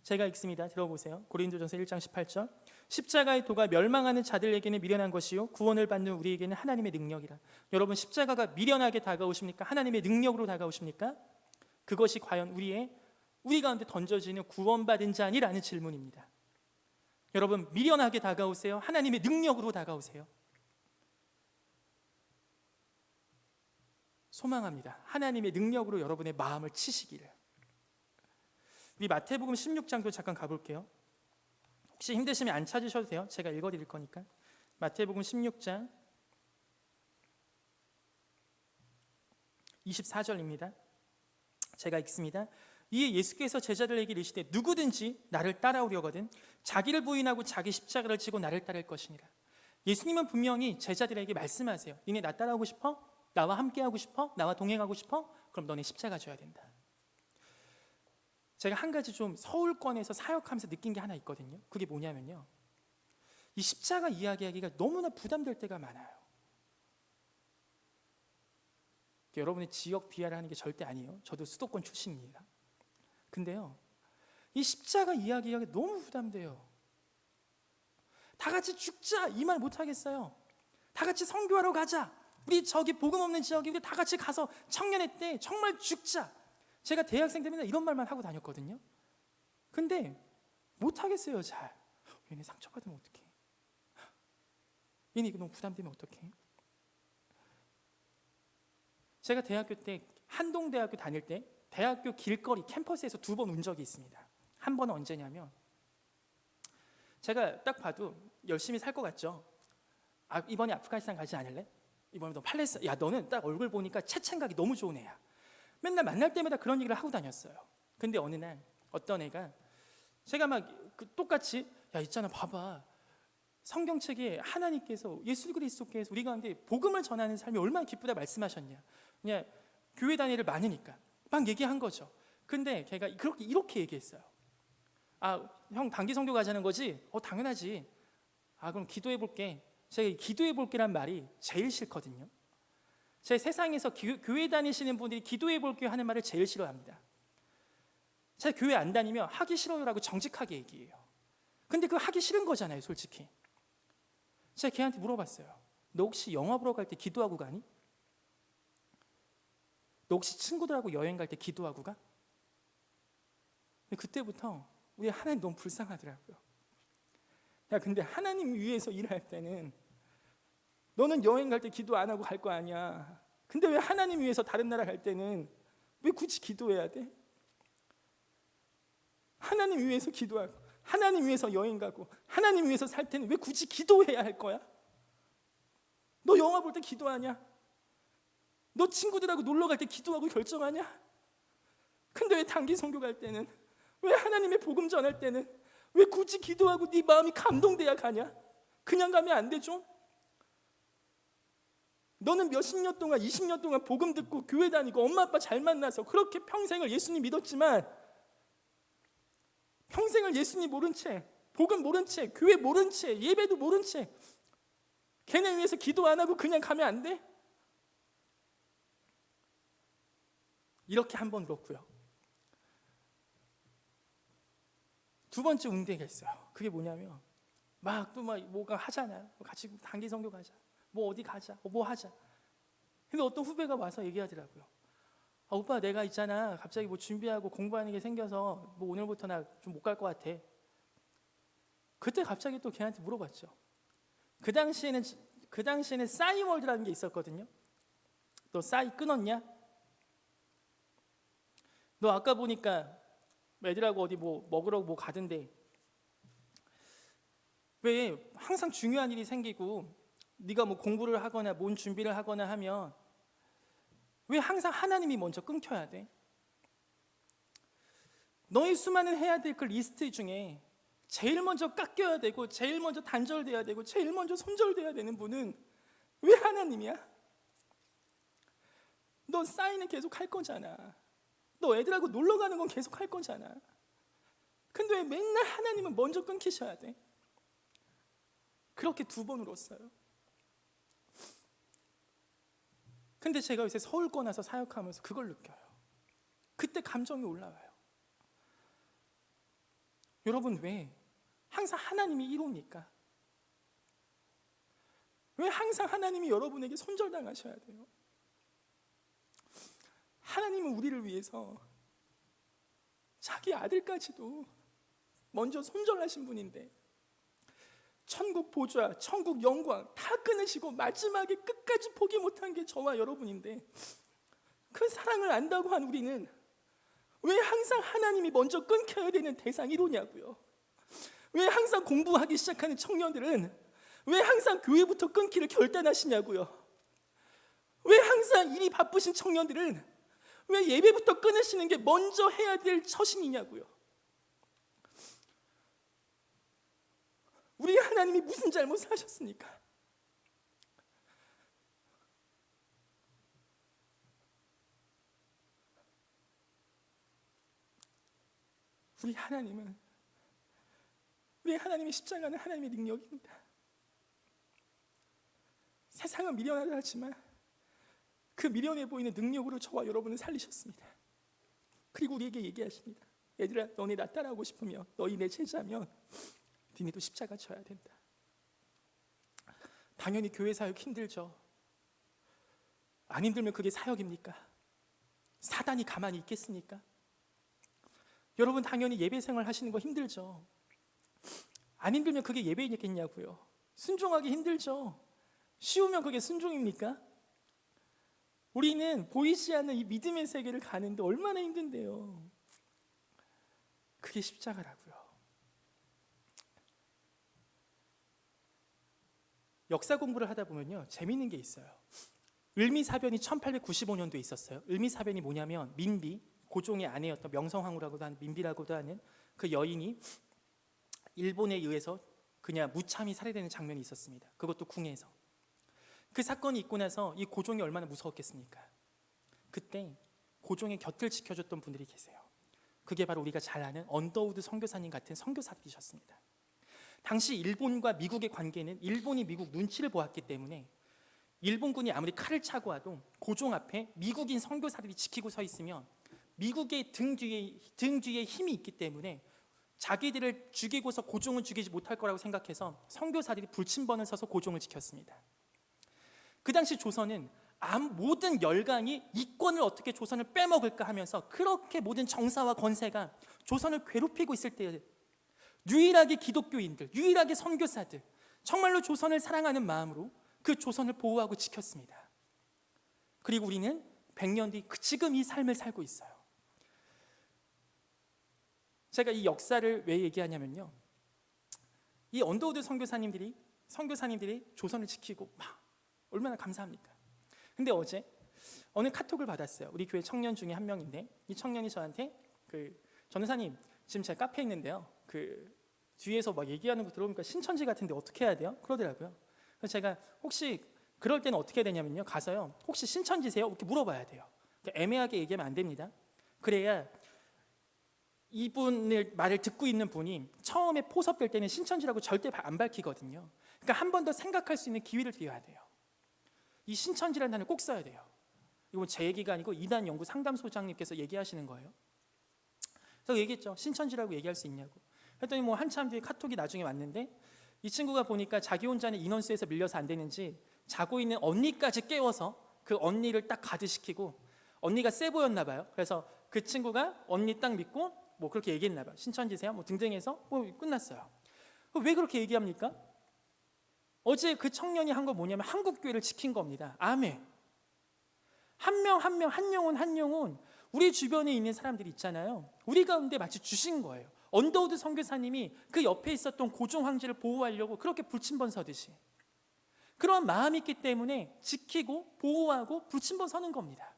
제가 읽습니다. 들어보세요. 고린도전서 1장 18절. 십자가의 도가 멸망하는 자들에게는 미련한 것이요 구원을 받는 우리에게는 하나님의 능력이라. 여러분, 십자가가 미련하게 다가오십니까? 하나님의 능력으로 다가오십니까? 그것이 과연 우리 가운데 던져지는 구원받은 자니라는 질문입니다. 여러분, 미련하게 다가오세요? 하나님의 능력으로 다가오세요? 소망합니다. 하나님의 능력으로 여러분의 마음을 치시기를. 우리 마태복음 16장도 잠깐 가볼게요. 혹시 힘드시면 안 찾으셔도 돼요. 제가 읽어드릴 거니까. 마태복음 16장 24절입니다. 제가 읽습니다. 이에 예수께서 제자들에게 이르시되 누구든지 나를 따라오려거든 자기를 부인하고 자기 십자가를 지고 나를 따를 것이니라. 예수님은 분명히 제자들에게 말씀하세요. 니네 나 따라오고 싶어? 나와 함께하고 싶어? 나와 동행하고 싶어? 그럼 너네 십자가 져야 된다. 제가 한 가지 좀 서울권에서 사역하면서 느낀 게 하나 있거든요. 그게 뭐냐면요, 이 십자가 이야기하기가 너무나 부담될 때가 많아요. 여러분의 지역 비하를 하는 게 절대 아니에요. 저도 수도권 출신입니다. 근데요, 이 십자가 이야기하기 너무 부담돼요. 다 같이 죽자 이 말 못하겠어요. 다 같이 선교하러 가자, 우리 저기 복음 없는 지역에 우리 다 같이 가서 청년회 때 정말 죽자. 제가 대학생 때문에 이런 말만 하고 다녔거든요. 근데 못하겠어요. 잘. 얘네 상처받으면 어떡해? 얘네 이거 너무 부담되면 어떡해? 제가 대학교 때 한동대학교 다닐 때 대학교 길거리 캠퍼스에서 2번 운 적이 있습니다. 한 번은 언제냐면, 제가 딱 봐도 열심히 살 것 같죠? 아, 이번에 아프가니스탄 가지 않을래? 이번에 너 팔레스타인, 야 너는 딱 얼굴 보니까 체첸 가기 너무 좋은 애야. 맨날 만날 때마다 그런 얘기를 하고 다녔어요. 근데 어느 날 어떤 애가, 제가 막 똑같이, 야 있잖아 봐봐, 성경책에 하나님께서 예수 그리스도께서 우리 가운데 복음을 전하는 삶이 얼마나 기쁘다 말씀하셨냐. 그냥 교회 다니를 많으니까 막 얘기한 거죠. 근데 걔가 이렇게 얘기했어요. 아, 형 단기 선교 가자는 거지? 당연하지. 아, 그럼 기도해 볼게. 제가 기도해 볼게란 말이 제일 싫거든요. 제 세상에서 교회 다니시는 분들이 기도해 볼게요 하는 말을 제일 싫어합니다. 제가 교회 안 다니면 하기 싫어요라고 정직하게 얘기해요. 근데 그거 하기 싫은 거잖아요, 솔직히. 제가 걔한테 물어봤어요. 너 혹시 영화 보러 갈 때 기도하고 가니? 너 혹시 친구들하고 여행 갈 때 기도하고 가? 근데 그때부터 우리 하나님 너무 불쌍하더라고요. 야, 근데 하나님 위해서 일할 때는 너는 여행 갈 때 기도 안 하고 갈 거 아니야. 근데 왜 하나님 위해서 다른 나라 갈 때는 왜 굳이 기도해야 돼? 하나님 위해서 기도하고 하나님 위해서 여행 가고 하나님 위해서 살 때는 왜 굳이 기도해야 할 거야? 너 영화 볼 때 기도하냐? 너 친구들하고 놀러 갈 때 기도하고 결정하냐? 근데 왜 단기 선교 갈 때는, 왜 하나님의 복음 전할 때는 왜 굳이 기도하고 네 마음이 감동돼야 가냐? 그냥 가면 안 되죠? 너는 몇십 년 동안 20년 동안 복음 듣고 교회 다니고 엄마 아빠 잘 만나서 그렇게 평생을 예수님 믿었지만 평생을 예수님 모른 채, 복음 모른 채, 교회 모른 채, 예배도 모른 채 걔네 위해서 기도 안 하고 그냥 가면 안 돼? 이렇게 한 번 울었고요. 두 번째 운대가 있어요. 그게 뭐냐면 막 또 막 뭐가 하잖아요. 같이 단기 선교 가자, 뭐 어디 가자, 뭐 하자. 근데 어떤 후배가 와서 얘기하더라고요. 아, 오빠 내가 있잖아 갑자기 뭐 준비하고 공부하는 게 생겨서 뭐 오늘부터 나 좀 못 갈 것 같아. 그때 갑자기 또 걔한테 물어봤죠. 그 당시에는 싸이월드라는 게 있었거든요. 너 싸이 끊었냐? 너 아까 보니까 애들하고 어디 뭐 먹으러 뭐 가던데 왜 항상 중요한 일이 생기고 네가 뭐 공부를 하거나 뭔 준비를 하거나 하면 왜 항상 하나님이 먼저 끊겨야 돼? 너희 수많은 해야 될 그 리스트 중에 제일 먼저 깎여야 되고 제일 먼저 단절돼야 되고 제일 먼저 손절돼야 되는 분은 왜 하나님이야? 너 사인은 계속 할 거잖아. 너 애들하고 놀러 가는 건 계속 할 거잖아. 근데 왜 맨날 하나님은 먼저 끊기셔야 돼? 그렇게 두 번 울었어요. 근데 제가 요새 서울권 와서 사역하면서 그걸 느껴요. 그때 감정이 올라와요. 여러분 왜 항상 하나님이 1호입니까? 왜 항상 하나님이 여러분에게 손절당하셔야 돼요? 하나님은 우리를 위해서 자기 아들까지도 먼저 손절하신 분인데 천국 보좌, 천국 영광 다 끊으시고 마지막에 끝까지 포기 못한 게 저와 여러분인데 그 사랑을 안다고 한 우리는 왜 항상 하나님이 먼저 끊겨야 되는 대상 1호냐고요? 왜 항상 공부하기 시작하는 청년들은 왜 항상 교회부터 끊기를 결단하시냐고요? 왜 항상 일이 바쁘신 청년들은 왜 예배부터 끊으시는 게 먼저 해야 될 처신이냐고요? 우리 하나님이 무슨 잘못을 하셨습니까? 우리 하나님의 십자가는 하나님의 능력입니다. 세상은 미련하다 하지만 그 미련해 보이는 능력으로 저와 여러분을 살리셨습니다. 그리고 우리에게 얘기하십니다. 얘들아, 너네 나 따라하고 싶으면, 너희 내 제자면 니네도 십자가 져야 된다. 당연히 교회 사역 힘들죠. 안 힘들면 그게 사역입니까? 사단이 가만히 있겠습니까? 여러분 당연히 예배 생활 하시는 거 힘들죠. 안 힘들면 그게 예배이겠냐고요. 순종하기 힘들죠. 쉬우면 그게 순종입니까? 우리는 보이지 않는 이 믿음의 세계를 가는데 얼마나 힘든데요. 그게 십자가라고요. 역사 공부를 하다 보면요 재미있는 게 있어요. 을미사변이 1895년도에 있었어요. 을미사변이 뭐냐면 민비, 고종의 아내였던 명성황후라고도 하는 민비라고도 하는 그 여인이 일본에 의해서 그냥 무참히 살해되는 장면이 있었습니다. 그것도 궁에서. 그 사건이 있고 나서 이 고종이 얼마나 무서웠겠습니까? 그때 고종의 곁을 지켜줬던 분들이 계세요. 그게 바로 우리가 잘 아는 언더우드 선교사님 같은 선교사들이셨습니다. 당시 일본과 미국의 관계는 일본이 미국 눈치를 보았기 때문에 일본군이 아무리 칼을 차고 와도 고종 앞에 미국인 선교사들이 지키고 서 있으면 미국의 등 뒤에 힘이 있기 때문에 자기들을 죽이고서 고종은 죽이지 못할 거라고 생각해서 선교사들이 불침번을 서서 고종을 지켰습니다. 그 당시 조선은 모든 열강이 이권을 어떻게 조선을 빼먹을까 하면서 그렇게 모든 정사와 권세가 조선을 괴롭히고 있을 때 유일하게 기독교인들, 유일하게 선교사들, 정말로 조선을 사랑하는 마음으로 그 조선을 보호하고 지켰습니다. 그리고 우리는 100년 뒤 지금 이 삶을 살고 있어요. 제가 이 역사를 왜 얘기하냐면요, 이 언더우드 선교사님들이 조선을 지키고 막 얼마나 감사합니까? 근데 어제 어느 카톡을 받았어요. 우리 교회 청년 중에 한 명인데 이 청년이 저한테 전도사님 지금 제 카페에 있는데요, 뒤에서 막 얘기하는 거 들어보니까 신천지 같은데 어떻게 해야 돼요? 그러더라고요. 그래서 제가 혹시 그럴 때는 어떻게 해야 되냐면요, 가서요 혹시 신천지세요? 이렇게 물어봐야 돼요. 애매하게 얘기하면 안 됩니다. 그래야 이분의 말을 듣고 있는 분이 처음에 포섭될 때는 신천지라고 절대 안 밝히거든요. 그러니까 한 번 더 생각할 수 있는 기회를 드려야 돼요. 이 신천지라는 단어를 꼭 써야 돼요. 이건 제 얘기가 아니고 이단 연구 상담소장님께서 얘기하시는 거예요. 그래서 얘기했죠. 신천지라고 얘기할 수 있냐고. 했더니 뭐 한참 뒤에 카톡이 나중에 왔는데 이 친구가 보니까 자기 혼자는 인원수에서 밀려서 안 되는지 자고 있는 언니까지 깨워서 그 언니를 딱 가드시키고, 언니가 세 보였나 봐요. 그래서 그 친구가 언니 딱 믿고 뭐 그렇게 얘기했나 봐요. 신천지세요? 뭐 등등 해서 뭐 끝났어요. 왜 그렇게 얘기합니까? 어제 그 청년이 한 거 뭐냐면 한국교회를 지킨 겁니다. 아멘. 한 명 한 명, 한 영혼 우리 주변에 있는 사람들이 있잖아요. 우리 가운데 마치 주신 거예요. 언더우드 선교사님이 그 옆에 있었던 고종 황제를 보호하려고 그렇게 불침번 서듯이 그런 마음이 있기 때문에 지키고 보호하고 불침번 서는 겁니다.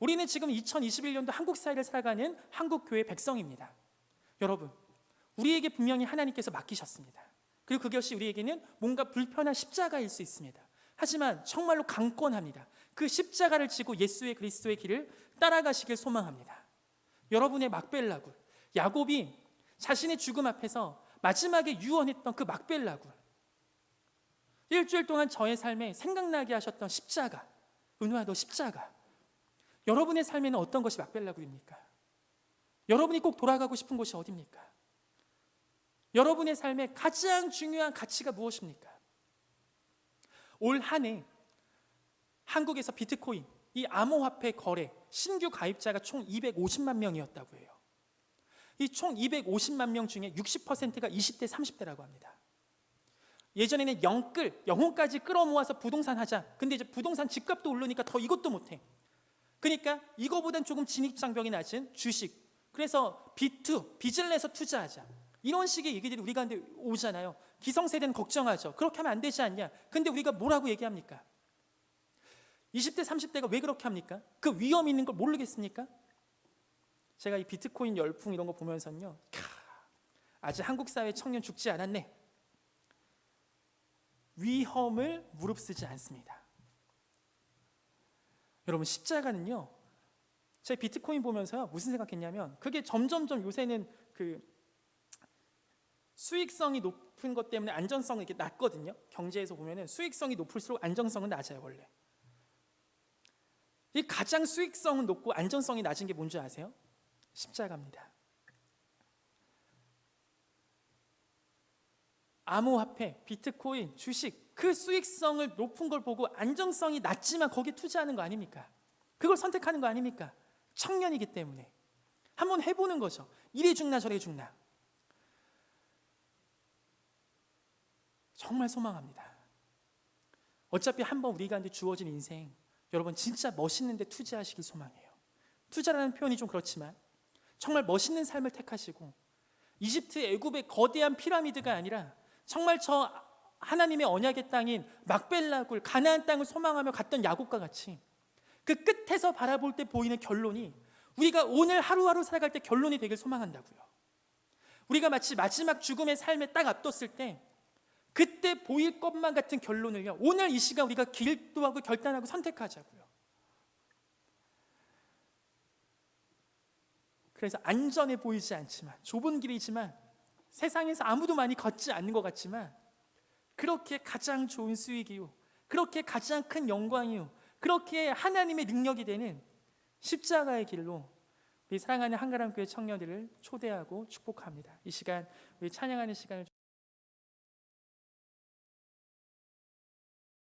우리는 지금 2021년도 한국 사회를 살아가는 한국교회 백성입니다. 여러분, 우리에게 분명히 하나님께서 맡기셨습니다. 그리고 그것이 우리에게는 뭔가 불편한 십자가일 수 있습니다. 하지만 정말로 강권합니다. 그 십자가를 지고 예수의 그리스도의 길을 따라가시길 소망합니다. 여러분의 막벨라굴, 야곱이 자신의 죽음 앞에서 마지막에 유언했던 그 막벨라굴, 일주일 동안 저의 삶에 생각나게 하셨던 십자가, 은우야 너 십자가, 여러분의 삶에는 어떤 것이 막벨라굴입니까? 여러분이 꼭 돌아가고 싶은 곳이 어디입니까? 여러분의 삶에 가장 중요한 가치가 무엇입니까? 올 한 해 한국에서 비트코인, 이 암호화폐 거래 신규 가입자가 총 250만 명이었다고 해요. 이 총 250만 명 중에 60%가 20대, 30대라고 합니다. 예전에는 영혼까지 끌어모아서 부동산 하자. 근데 이제 부동산 집값도 오르니까 더 이것도 못해. 그러니까 이거보단 조금 진입장벽이 낮은 주식, 그래서 B2, 빚을 내서 투자하자. 이런 식의 얘기들이 우리 가운데 오잖아요. 기성세대는 걱정하죠. 그렇게 하면 안 되지 않냐. 근데 우리가 뭐라고 얘기합니까? 20대, 30대가 왜 그렇게 합니까? 그 위험이 있는 걸 모르겠습니까? 제가 이 비트코인 열풍 이런 거 보면서요, 아직 한국 사회 청년 죽지 않았네. 위험을 무릅쓰지 않습니다. 여러분, 십자가는요, 제가 비트코인 보면서요 무슨 생각했냐면, 그게 점점점 요새는 그 수익성이 높은 것 때문에 안전성은 이렇게 낮거든요. 경제에서 보면은 수익성이 높을수록 안정성은 낮아요, 원래. 이 가장 수익성은 높고 안전성이 낮은 게 뭔지 아세요? 십자가입니다. 암호화폐, 비트코인, 주식, 그 수익성을 높은 걸 보고 안정성이 낮지만 거기에 투자하는 거 아닙니까? 그걸 선택하는 거 아닙니까? 청년이기 때문에 한번 해보는 거죠. 이리 죽나 저리 죽나. 정말 소망합니다. 어차피 한번 우리가 주어진 인생, 여러분 진짜 멋있는 데 투자하시길 소망해요. 투자라는 표현이 좀 그렇지만 정말 멋있는 삶을 택하시고, 이집트, 애굽의 거대한 피라미드가 아니라 정말 저 하나님의 언약의 땅인 막벨라굴, 가나안 땅을 소망하며 갔던 야곱과 같이 그 끝에서 바라볼 때 보이는 결론이 우리가 오늘 하루하루 살아갈 때 결론이 되길 소망한다고요. 우리가 마치 마지막 죽음의 삶에 딱 앞뒀을 때 그때 보일 것만 같은 결론을요, 오늘 이 시간 우리가 기도하고 결단하고 선택하자고요. 그래서 안전해 보이지 않지만, 좁은 길이지만, 세상에서 아무도 많이 걷지 않는 것 같지만, 그렇게 가장 좋은 수익이요, 그렇게 가장 큰 영광이요, 그렇게 하나님의 능력이 되는 십자가의 길로 우리 사랑하는 한가람교회 청년들을 초대하고 축복합니다. 이 시간 우리 찬양하는 시간을